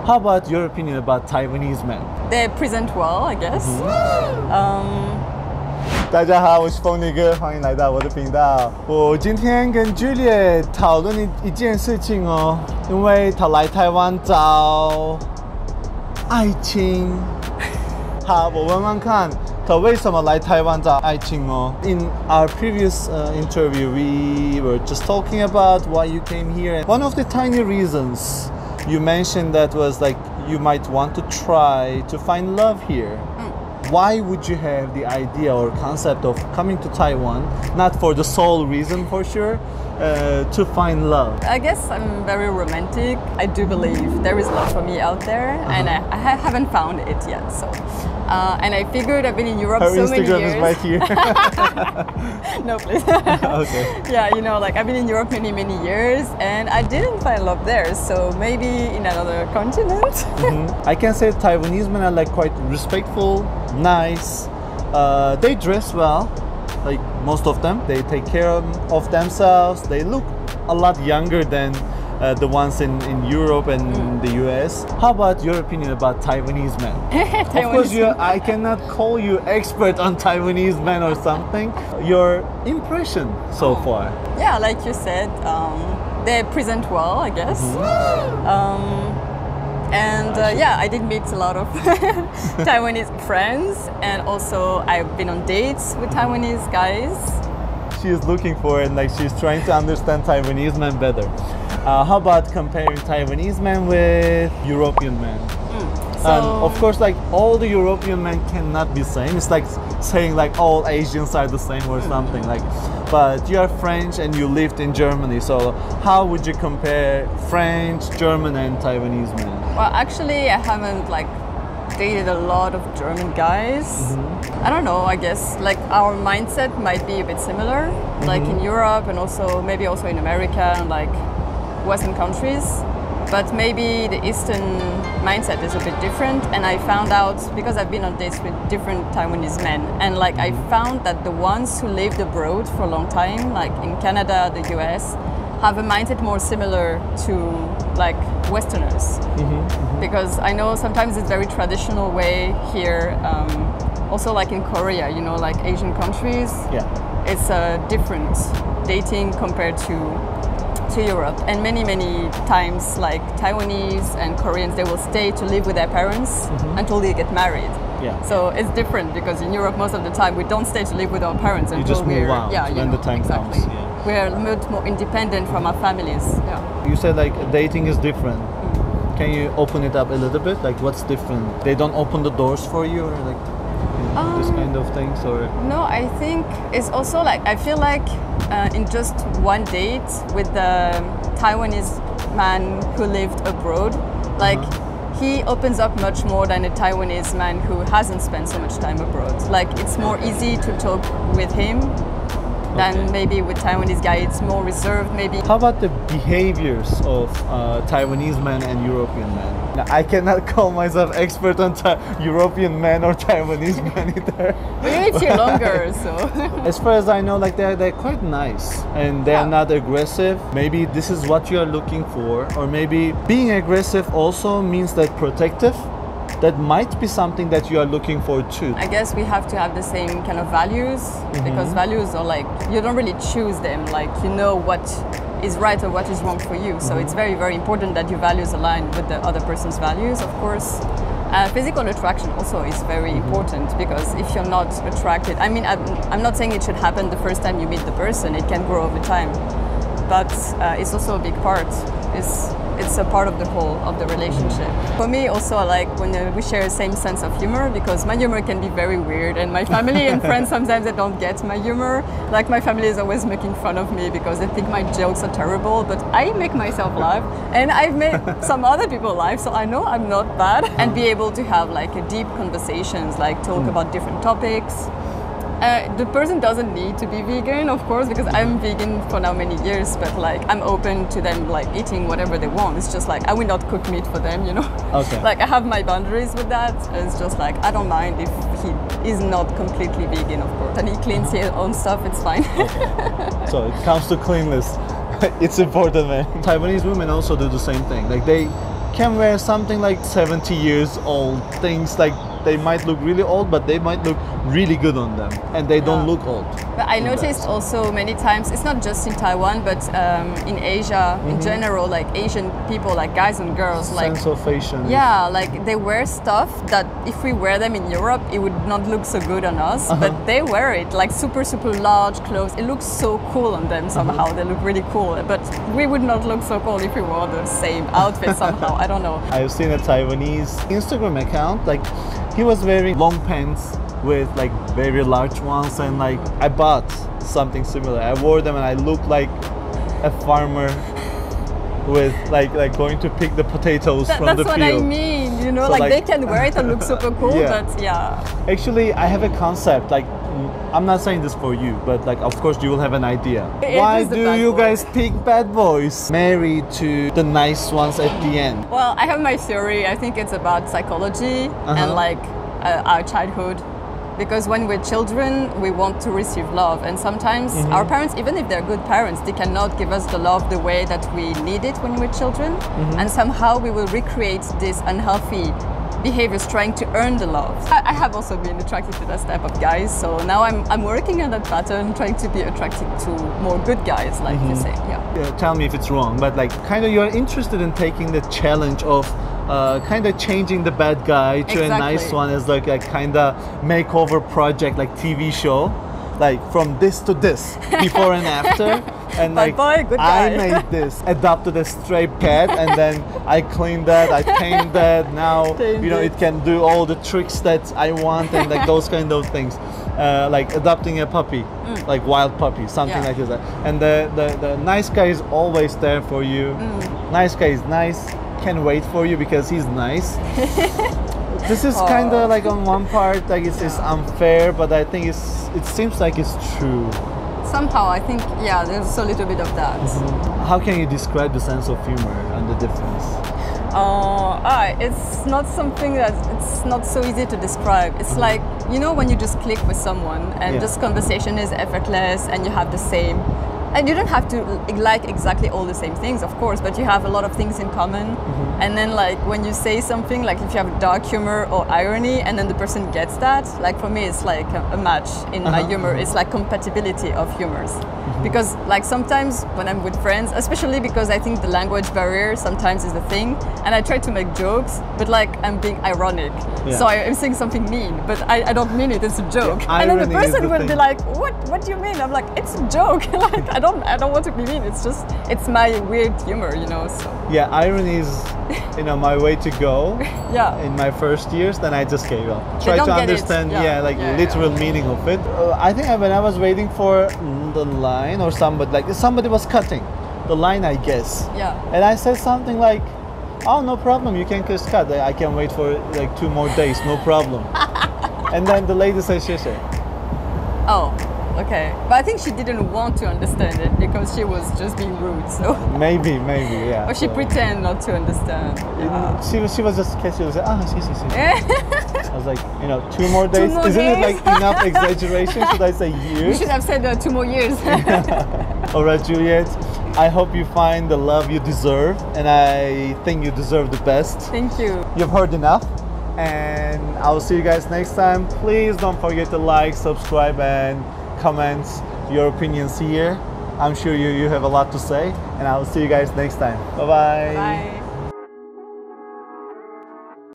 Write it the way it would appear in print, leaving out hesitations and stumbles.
How about your opinion about Taiwanese men? They present well, I guess. 大家好，我是风尼哥，欢迎来到我的频道。我今天跟 Juliet 讨论一件事情哦，因为他来台湾找爱情。好，我问问看，他为什么来台湾找爱情哦？ In our previous interview, we were just talking about why you came here. One of the tiny reasons you mentioned that was like you might want to try to find love here. Why would you have the idea or concept of coming to Taiwan, not for the sole reason for sure, to find love? I guess I'm very romantic. I do believe there is love for me out there, and I haven't found it yet. So, and I figured I've been in Europe Her so many Instagram years. is right here. No, please. Okay. Yeah, you know, like I've been in Europe many years, and I didn't find love there. So maybe in another continent. I can say Taiwanese men are like quite respectful, nice. They dress well, like most of them. They take care of themselves. They look a lot younger than the ones in Europe and the US. How about your opinion about Taiwanese men? Of course, I cannot call you expert on Taiwanese men or something. Your impression so far? Yeah, like you said, they present well, I guess. Yeah, I did meet a lot of Taiwanese friends, and also I've been on dates with Taiwanese guys. She is looking for it, like she's trying to understand Taiwanese men better. How about comparing Taiwanese men with European men? Of course, like all the European men cannot be same. It's like saying like all Asians are the same or something. Like, but you are French and you lived in Germany. So how would you compare French, German, and Taiwanese men? Well, actually, I haven't like dated a lot of German guys. I don't know. I guess like our mindset might be a bit similar, like in Europe and also maybe also in America and like Western countries. But maybe the Eastern mindset is a bit different, and I found out because I've been on dates with different Taiwanese men, and like I found that the ones who lived abroad for a long time, like in Canada, the US, have a mindset more similar to like Westerners. Because I know sometimes it's very traditional way here, also like in Korea, you know, like Asian countries, it's a different dating compared to Europe, and many times like Taiwanese and Koreans, they will stay to live with their parents until they get married. So it's different because in Europe most of the time we don't stay to live with our parents until just move out when the time comes. We're much more independent from our families. You said like dating is different. Can you open it up a little bit? Like what's different? They don't open the doors for you, or like this kind of things, or? No, I think it's also like I feel like in just one date with the Taiwanese man who lived abroad, like he opens up much more than a Taiwanese man who hasn't spent so much time abroad. Like it's more easy to talk with him than maybe with Taiwanese guy. It's more reserved maybe. How about the behaviors of Taiwanese men and European men? Now, I cannot call myself expert on European men or Taiwanese men either. We lived here longer, so. As far as I know, like they're quite nice and they're not aggressive. Maybe this is what you are looking for, or maybe being aggressive also means that protective. That might be something that you are looking for too. I guess we have to have the same kind of values, because values are like, you don't really choose them, like you know what is right or what is wrong for you. So it's very important that your values align with the other person's values, of course. Physical attraction also is very important, because if you're not attracted, I mean, I'm not saying it should happen the first time you meet the person, it can grow over time. But it's also a big part. It's a part of the whole of the relationship. For me also, like when we share the same sense of humor, because my humor can be very weird, and my family and friends sometimes they don't get my humor. Like my family is always making fun of me because they think my jokes are terrible, but I make myself laugh, and I've made some other people laugh, so I know I'm not bad. And be able to have like a deep conversations, like talk about different topics. The person doesn't need to be vegan, of course, because I'm vegan for now many years, but like I'm open to them like eating whatever they want. It's just like I will not cook meat for them, you know. Okay. Like I have my boundaries with that. It's just like I don't mind if he is not completely vegan, of course, and he cleans his own stuff. It's fine. Okay. So it comes to cleanliness. It's important, man. Taiwanese women also do the same thing. Like they can wear something like 70 years old. Things like they might look really old, but they might look really good on them, and they don't look old. But I noticed also many times, it's not just in Taiwan, but in Asia in general, like Asian people, like guys and girls, like Sense of fashion. yeah, like they wear stuff that if we wear them in Europe, it would not look so good on us, but they wear it like super large clothes. It looks so cool on them somehow. They look really cool, but we would not look so cool if we wore the same outfit somehow. I don't know. I've seen a Taiwanese Instagram account, like he was wearing long pants with like very large ones, and like I bought something similar. I wore them and I looked like a farmer with like going to pick the potatoes from the field. That's what I mean, you know, So, like like- they can wear it and look super cool, Yeah. but yeah. Actually, I have a concept. Like, I'm not saying this for you, but like, of course, you will have an idea. It Why is the do bad you boy. guys pick bad boys? Married to the nice ones at the end. Well, I have my theory. I think it's about psychology and like our childhood. Because when we're children, we want to receive love. And sometimes our parents, even if they're good parents, they cannot give us the love the way that we need it when we're children. And somehow we will recreate this unhealthy behaviors trying to earn the love. I have also been attracted to that type of guys. So now I'm working on that pattern, trying to be attracted to more good guys, like you say. Yeah. Tell me if it's wrong, but like kind of you're interested in taking the challenge of kind of changing the bad guy to a nice Exactly. one as like a kind of makeover project, like TV show, like from this to this, before and after. And Bad like boy, good I guy. made this, adopted a stray cat, and then I cleaned that, I tamed that. Now Tamed you know it. it can do all the tricks that I want, and like those kind of things. Like adopting a puppy, like wild puppy, something Yeah. like that. And the nice guy is always there for you. Nice guy is nice, can wait for you because he's nice. This is kind of like on one part, like it's unfair, but I think it seems like it's true. Somehow I think, yeah, there's a little bit of that. How can you describe the sense of humor and the difference? It's not something that it's not so easy to describe. It's like, you know, when you just click with someone and Yeah. just conversation is effortless and you have the same. And you don't have to like exactly all the same things, of course, but you have a lot of things in common. And then like when you say something, like if you have dark humor or irony and then the person gets that, like for me it's like a match in my humor. It's like compatibility of humors. Because like sometimes when I'm with friends, especially because I think the language barrier sometimes is the thing, and I try to make jokes, but like I'm being ironic. Yeah. So I'm saying something mean, but I don't mean it, it's a joke. Yeah, and then the irony is person the will be thing. like, what do you mean? I'm like, it's a joke. Like I don't want to be mean. It's just, it's my weird humor, you know. So Yeah, irony is, you know, my way to go. yeah, In my first years, then I just gave up. Try don't to get it. understand, Yeah. like Yeah, literal meaning of it. I think when I was waiting for the line or somebody was cutting the line, I guess. yeah. And I said something like, "Oh, no problem. You can just cut. I can wait for like 2 more days. No problem." And then the lady said, "Sheshe." Oh, okay. But I think she didn't want to understand it because she was just being rude. So, Maybe, yeah. or she So, pretended not to understand. Yeah. She was just casual. Say, "Ah, she." I was like, 2 more days. more Isn't it days? like enough exaggeration? Should I say You years? should have said 2 more years. All right, Juliet. I hope you find the love you deserve, and I think you deserve the best. Thank you. You've heard enough, and I'll see you guys next time. Please don't forget to like, subscribe, and comment your opinions here. I'm sure you have a lot to say, and I'll see you guys next time. Bye-bye. Bye.